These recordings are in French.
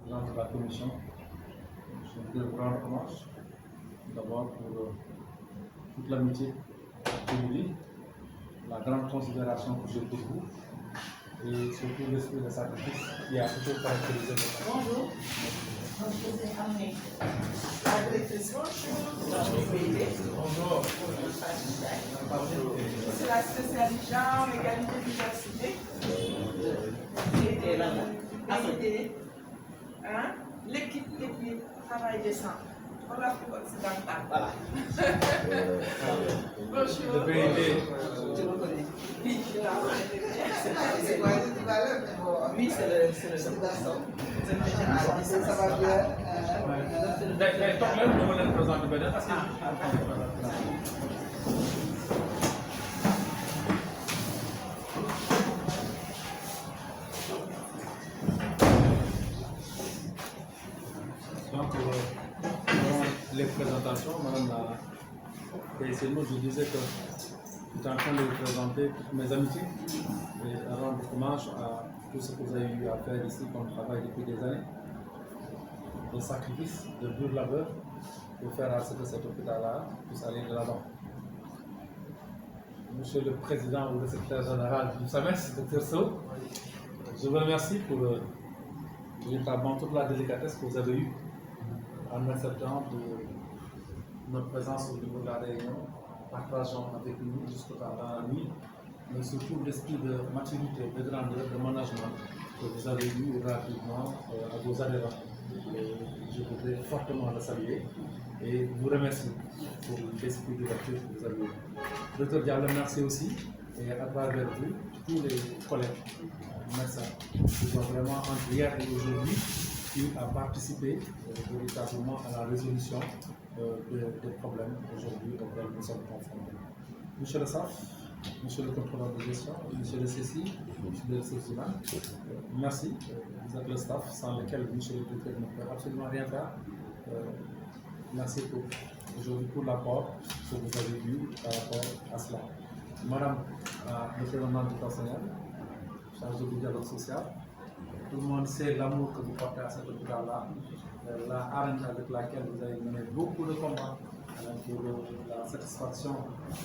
président de la commission, je voudrais vous rendre hommage d'abord pour toute l'amitié que vous dites, la grande considération que j'ai pour vous et surtout l'esprit de sacrifice qui a toujours caractérisé votre vie. Bonjour. Donc, je vous ai amené la directrice. Bonjour. C'est la spécialiste genre, égalité, diversité. L'équipe travail décent. En Afrique occidentale. Voilà. Bonjour. Le PIB. Tu me connais. Oui, je la connais bien. C'est quoi tout à l'heure, mais bon. Oui, c'est le garçon. Ça va bien. Toog leen ñu mën leen présenter benn parce que donc les présentations, madame la PSNO, je disais que j'étais en train de vous présenter toutes mes amitiés et à rendre hommage à tout ce que vous avez eu à faire ici comme travail depuis des années, de sacrifice, de dur labeur pour faire à ce que cet hôpital-là puisse aller de l'avant. Monsieur le Président ou le Secrétaire Général du SAMES, Dr Sow, je vous remercie pour véritablement toute la délicatesse que vous avez eue en acceptant de notre présence au niveau de la réunion, partageant avec nous jusqu'au temps dans la nuit, mais surtout l'esprit de maturité, de grandeur, de management que vous avez eu rapidement à vos adhérents. Je voudrais fortement le saluer et vous remercier pour l'esprit d'ouverture que vous avez eu. Docteur Diallo, merci aussi, et à travers vous, tous les collègues médecins qui ont vraiment entre hier et aujourd'hui eu à participer véritablement à la résolution des problèmes aujourd'hui auxquels nous sommes confrontés. Monsieur le SAF, Monsieur le contrôleur de gestion, Monsieur le CECI, Monsieur le CECI, merci. Vous êtes le staff sans lequel Monsieur le directeur ne peut absolument rien faire. Merci pour aujourd'hui pour l'apport que vous avez eu par rapport à cela. Madame le président du personnel, chargé du dialogue social, tout le monde sait l'amour que vous portez à cet hôpital-là, la hargne avec laquelle vous avez mené beaucoup de combats pour la satisfaction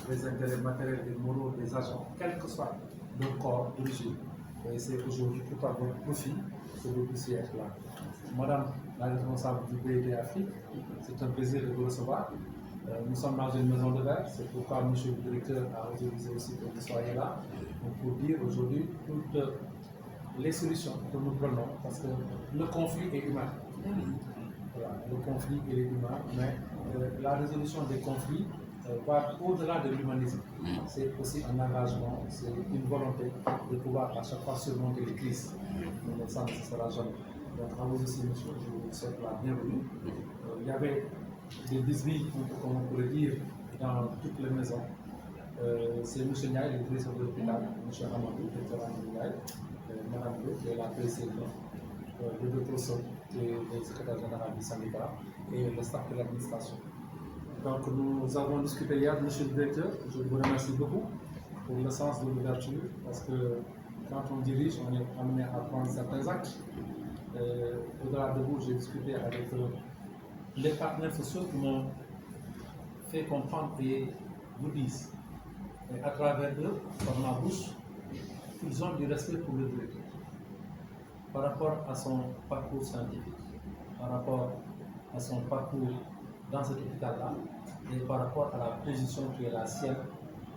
des intérêts matériels et moraux des agents, quel que soit leur corps d'origine. Et c'est aujourd'hui tout à votre profit que vous puissiez être là. Madame la responsable du BID Afrique, c'est un plaisir de vous recevoir. Nous sommes dans une maison de verre, c'est pourquoi M. le directeur a autorisé aussi que vous soyez là pour dire aujourd'hui toutes les solutions que nous prenons, parce que le conflit est humain. Voilà, le conflit est humain, mais la résolution des conflits va au-delà de l'humanisme. C'est aussi un engagement, c'est une volonté de pouvoir à chaque fois surmonter les crises. Nous ne sommes que ce sera jamais. Donc à vous aussi, monsieur, je vous souhaite la bienvenue. Il y avait des bisbilles, comme on pourrait dire, dans toutes les maisons. C'est M. Niaï, le directeur de l'hôpital, M. Amadou, le directeur Niaï, Mme Bleu, qui est la PCD, le docteur Sow, qui est le secrétaire général du syndicat, et le staff de l'administration. Donc nous avons discuté hier, M. le directeur, je vous remercie beaucoup pour le sens de l'ouverture, parce que quand on dirige, on est amené à prendre certains actes. Au-delà de vous, j'ai discuté avec les partenaires sociaux qui m'ont fait comprendre et vous disent, et à travers eux, par ma bouche, qu'ils ont du respect pour le directeur par rapport à son parcours scientifique, par rapport à son parcours dans cet hôpital-là et par rapport à la position qui est la sienne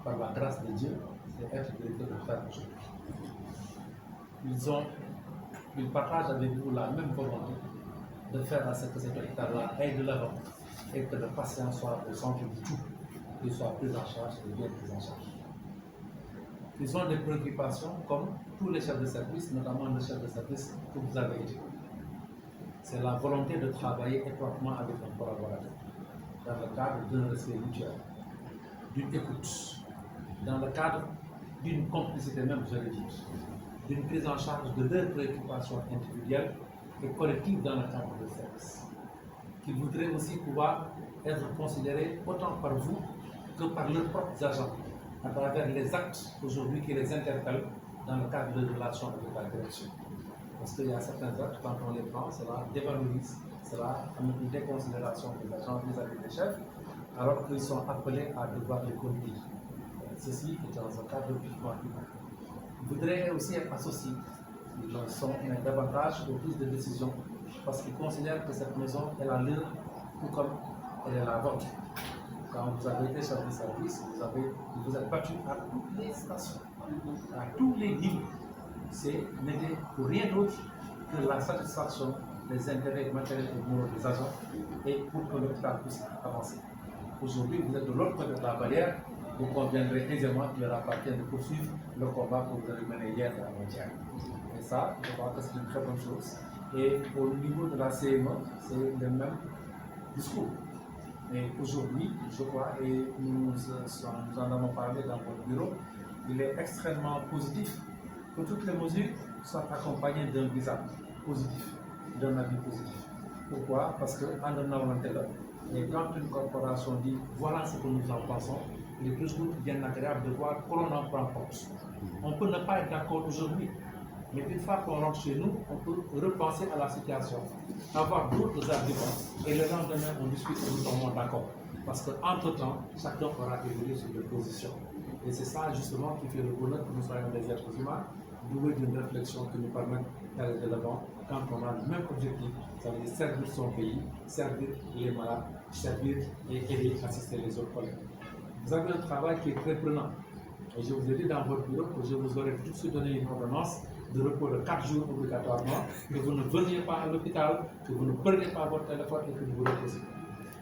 par la grâce de Dieu, c'est être directeur de l'hôpital aujourd'hui. Ils partagent avec vous la même volonté de faire à ce que cet hôpital-là aille de l'avant et que le patient soit au centre de tout, qu'il soit pris en charge et bien pris en charge. Ils ont des préoccupations comme tous les chefs de service, notamment le chef de service que vous avez été. C'est la volonté de travailler étroitement avec un collaborateur, dans le cadre d'un respect mutuel, d'une écoute, dans le cadre d'une complicité même, je le dis, d'une prise en charge de leurs préoccupations individuelles et collectives dans le cadre de service. Qu'ils voudraient aussi pouvoir être considérés autant par vous que par leurs propres agents, à travers les actes aujourd'hui qui les interpellent dans le cadre de relations avec la direction. Parce qu'il y a certains actes, quand on les prend, cela dévalorise, cela amène une déconsidération des agents vis-à-vis des chefs, alors qu'ils sont appelés à devoir les conduire. Ceci est dans un cadre purement humain. Ils voudraient aussi être associés. Ils en sont davantage aux prises de décision parce qu'ils considèrent que cette maison est la leur, tout comme elle est la vôtre. Quand vous avez été chef de service, vous êtes battu à toutes les stations, à tous les niveaux. C'est n'était pour rien d'autre que la satisfaction des intérêts matériels et moraux des agents et pour que l'hôpital puisse avancer. Aujourd'hui, vous êtes de l'autre côté de la barrière, vous conviendrez aisément qu'il leur appartient de poursuivre le combat que vous avez mené hier et avant-hier. Et ça, je crois que c'est une très bonne chose. Et au niveau de la CME, c'est le même discours. Mais aujourd'hui, je crois, et nous en avons parlé dans votre bureau, il est extrêmement positif que toutes les mesures soient accompagnées d'un visage positif, d'un avis positif. Pourquoi? Parce qu'en en avant et quand une corporation dit voilà ce que nous en pensons, il est toujours bien agréable de voir qu'on en prend compte. On peut ne pas être d'accord aujourd'hui, mais une fois qu'on rentre chez nous, on peut repenser à la situation, avoir d'autres arguments et le lendemain on discute et nous tombons d'accord. Parce qu'entre-temps, chacun aura évolué sur des positions. Et c'est ça justement qui fait le bonheur que nous soyons des êtres humains, doués d'une réflexion qui nous permet d'aller de l'avant quand on a le même objectif, ça veut dire servir son pays, servir les malades, servir et aider, assister les autres collègues. Vous avez un travail qui est très prenant. Et je vous ai dit dans votre bureau que je vous aurais tout de suite donné une ordonnance de repos de 4 jours obligatoirement, que vous ne veniez pas à l'hôpital, que vous ne preniez pas votre téléphone et que vous reposez.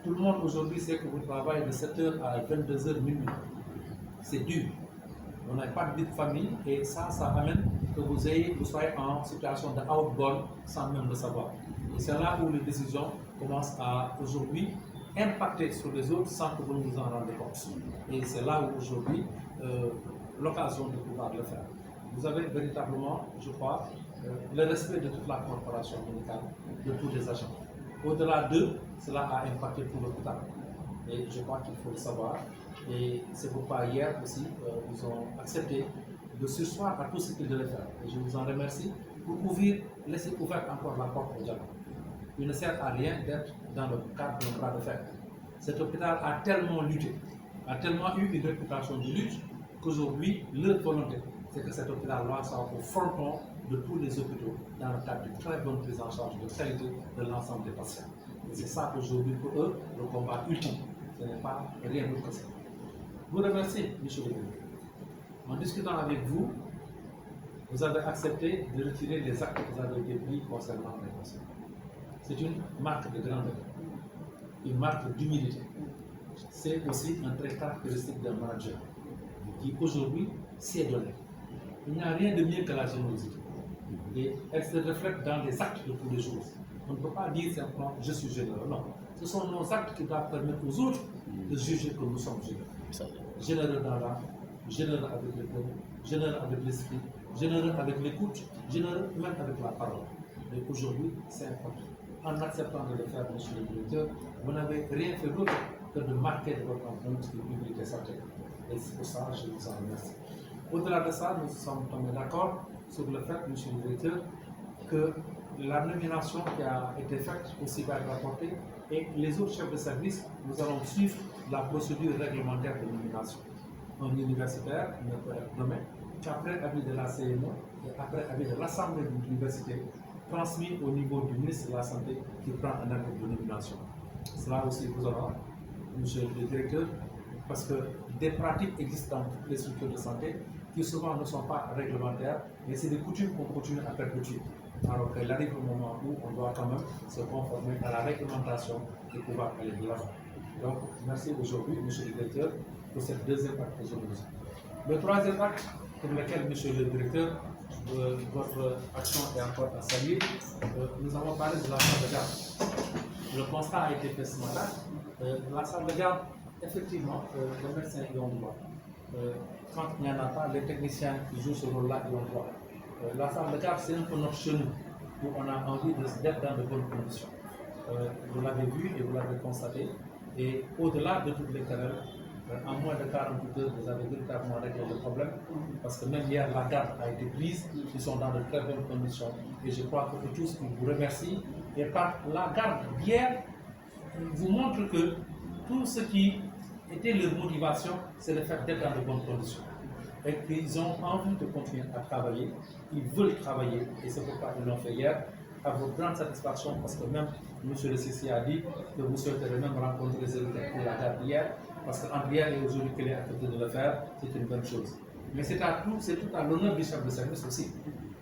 Tout le monde aujourd'hui sait que vous travaillez de 7h à 22h minuit. C'est dur. On n'a pas de vie de famille et ça amène que vous soyez en situation de outbound sans même le savoir. Et c'est là où les décisions commencent à aujourd'hui impacter sur les autres sans que vous ne vous en rendez compte. Et c'est là où aujourd'hui l'occasion de pouvoir le faire. Vous avez véritablement, je crois, le respect de toute la corporation médicale, de tous les agents. Au-delà d'eux, cela a impacté tout l'hôpital. Et je crois qu'il faut le savoir. Et c'est pourquoi hier aussi, ils ont accepté de surseoir à tout ce qu'ils devaient faire. Et je vous en remercie pour laisser ouverte encore la porte au dialogue. Il ne sert à rien d'être dans le cadre d'un bras de fer. Cet hôpital a tellement lutté, a tellement eu une réputation de lutte qu'aujourd'hui, leur volonté, c'est que cet hôpital-là soit au fronton de tous les hôpitaux dans le cadre d'une très bonne prise en charge de qualité de l'ensemble des patients. Et c'est ça aujourd'hui pour eux, le combat ultime. Ce n'est pas rien d'autre que ça. Je vous remercie, M. le Président. En discutant avec vous, vous avez accepté de retirer les actes que vous avez été pris concernant les patients. C'est une marque de grandeur, une marque d'humilité. C'est aussi un trait caractéristique d'un manager qui aujourd'hui s'est donné. Il n'y a rien de mieux que la générosité. Et elle se reflète dans les actes de tous les jours. On ne peut pas dire simplement je suis généreux. Non. Ce sont nos actes qui doivent permettre aux autres de juger que nous sommes généreux. Généreux dans l'âme, généreux avec le cœur, généreux avec l'esprit, généreux avec l'écoute, généreux même avec la parole. Mais aujourd'hui, c'est important. En acceptant de le faire, monsieur le directeur, vous n'avez rien fait d'autre que de marquer de votre empreinte une publicité certaine. Et c'est pour ça que je vous en remercie. Au-delà de ça, nous sommes tombés d'accord sur le fait, monsieur le directeur, que la nomination qui a été faite aussi va être rapportée et les autres chefs de service, nous allons suivre la procédure réglementaire de nomination. Un universitaire ne peut être nommé qu'après avis de la CME et après avis de l'Assemblée de l'université, transmis au niveau du ministre de la Santé qui prend un acte de nomination. Cela aussi vous aura, monsieur le directeur, parce que des pratiques existent dans toutes les structures de santé qui souvent ne sont pas réglementaires, mais c'est des coutumes qu'on continue à perpétuer. Alors qu'il arrive un moment où on doit quand même se conformer à la réglementation et pouvoir aller de l'avant. Donc, merci aujourd'hui, monsieur le directeur, pour cette deuxième acte que je vous ai. Le troisième acte, pour lequel, monsieur le directeur, votre action est encore à saluer, nous avons parlé de la salle de garde. Le constat a été fait ce matin. La salle de garde, effectivement, les médecins y ont droit. Quand il n'y en a pas, les techniciens qui jouent ce rôle-là y ont droit. La salle de garde, c'est un peu notre chenille, où on a envie d'être dans de bonnes conditions. Vous l'avez vu et vous l'avez constaté. Et au-delà de toutes les querelles, en moins de 48 heures, vous avez véritablement réglé le problème. Parce que même hier, la garde a été prise. Ils sont dans de très bonnes conditions. Et je crois que tous, ils vous remercient. Et par la garde d'hier, vous montre que tout ce qui était leur motivation, c'est le fait d'être dans de bonnes conditions. Et qu'ils ont envie de continuer à travailler, ils veulent travailler, et c'est pourquoi ils l'ont fait hier, à votre grande satisfaction, parce que même M. le CC a dit que vous souhaiterez même rencontrer les élèves pour la garde hier, parce qu'entre hier et aujourd'hui qu'il est accepté de le faire, c'est une bonne chose. Mais c'est tout à l'honneur du chef de service aussi.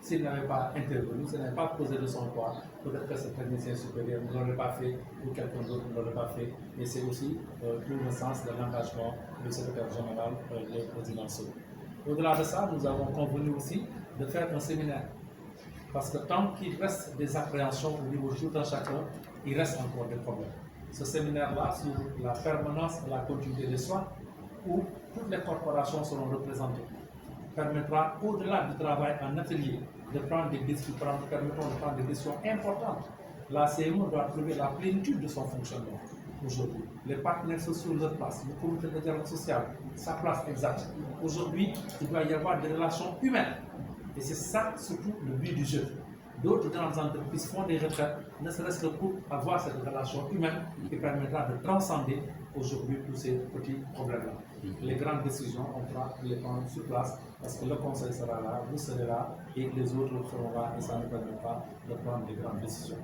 S'il n'avait pas intervenu, s'il n'avait pas posé de son poids, peut-être que ce technicien supérieur ne l'aurait pas fait ou quelqu'un d'autre ne l'aurait pas fait. Et c'est aussi tout le sens de l'engagement du secrétaire général, le président Sow. Au-delà de ça, nous avons convenu aussi de faire un séminaire. Parce que tant qu'il reste des appréhensions au niveau de tout un chacun, il reste encore des problèmes. Ce séminaire-là, sur la permanence et la continuité des soins, où toutes les corporations seront représentées, permettra, au-delà du travail en atelier, de prendre des décisions, permettront de prendre des décisions importantes. La CMO doit trouver la plénitude de son fonctionnement aujourd'hui. Les partenaires sociaux, leur place, le comité de dialogue social, sa place exacte. Aujourd'hui, il doit y avoir des relations humaines. Et c'est ça, surtout, le but du jeu. D'autres grandes entreprises font des retraites, ne serait-ce que pour avoir cette relation humaine qui permettra de transcender aujourd'hui tous ces petits problèmes-là. Les grandes décisions, on pourra les prendre sur place parce que le conseil sera là, vous serez là et les autres seront là et ça nous permettra de prendre des grandes décisions.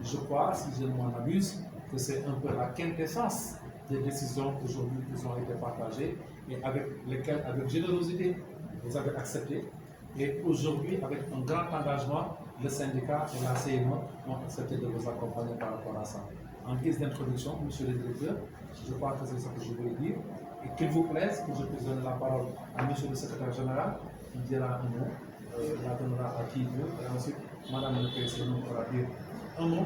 Je crois, si je ne m'en abuse, que c'est un peu la quintessence des décisions aujourd'hui qui ont été partagées et avec lesquelles, avec générosité, vous avez accepté. Et aujourd'hui, avec un grand engagement, le syndicat et la CME ont accepté de vous accompagner par rapport à ça. En guise d'introduction, monsieur le directeur, je crois que c'est ce que je voulais dire. Et qu'il vous plaise que je puisse donner la parole à monsieur le secrétaire général, qui dira un mot, la donnera à qui il veut, et ensuite, madame le président pourra dire un mot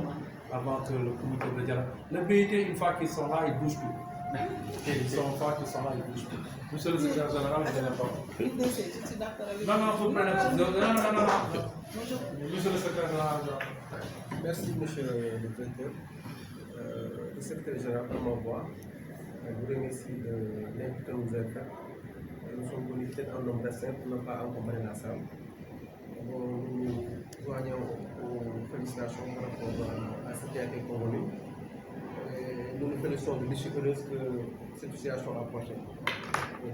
avant que le comité de dialogue. Le BIT, une fois qu'ils sont là, ils ne bougent plus. Ils sont là, ils bougent plus. Monsieur le secrétaire général, vous avez la parole. Non, vous prenez. Non. Monsieur le secrétaire général. Merci, monsieur le directeur. Le secrétaire général, à ma voix, je vous remercie de l'invite que nous avez fait. Nous sommes venus peut-être en nombre restreint pour ne pas accompagner la salle. Nous nous joignons aux félicitations par rapport à ce qui a été convenu. Nous nous félicitons de l'issue heureuse que cette situation a apportée.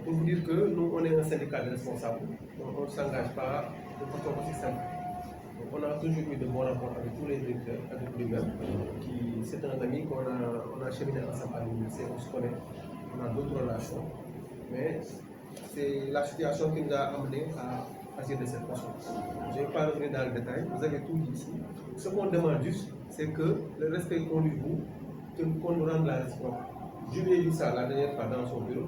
Pour vous dire que nous, on est un syndicat de responsables, on ne s'engage pas de façon aussi simple. On a toujours eu de bons rapports avec tous les directeurs, avec lui-même, c'est un ami qu'on a cheminé ensemble à l'université, on se connaît, on a d'autres relations, mais c'est la situation qui nous a amené à agir de cette façon. Je ne vais pas revenir dans le détail, vous avez tout dit ici. Ce qu'on demande juste, c'est que le respect qu'on lui voue, qu'on nous rende la réciproque. Je lui ai dit ça la dernière fois dans son bureau,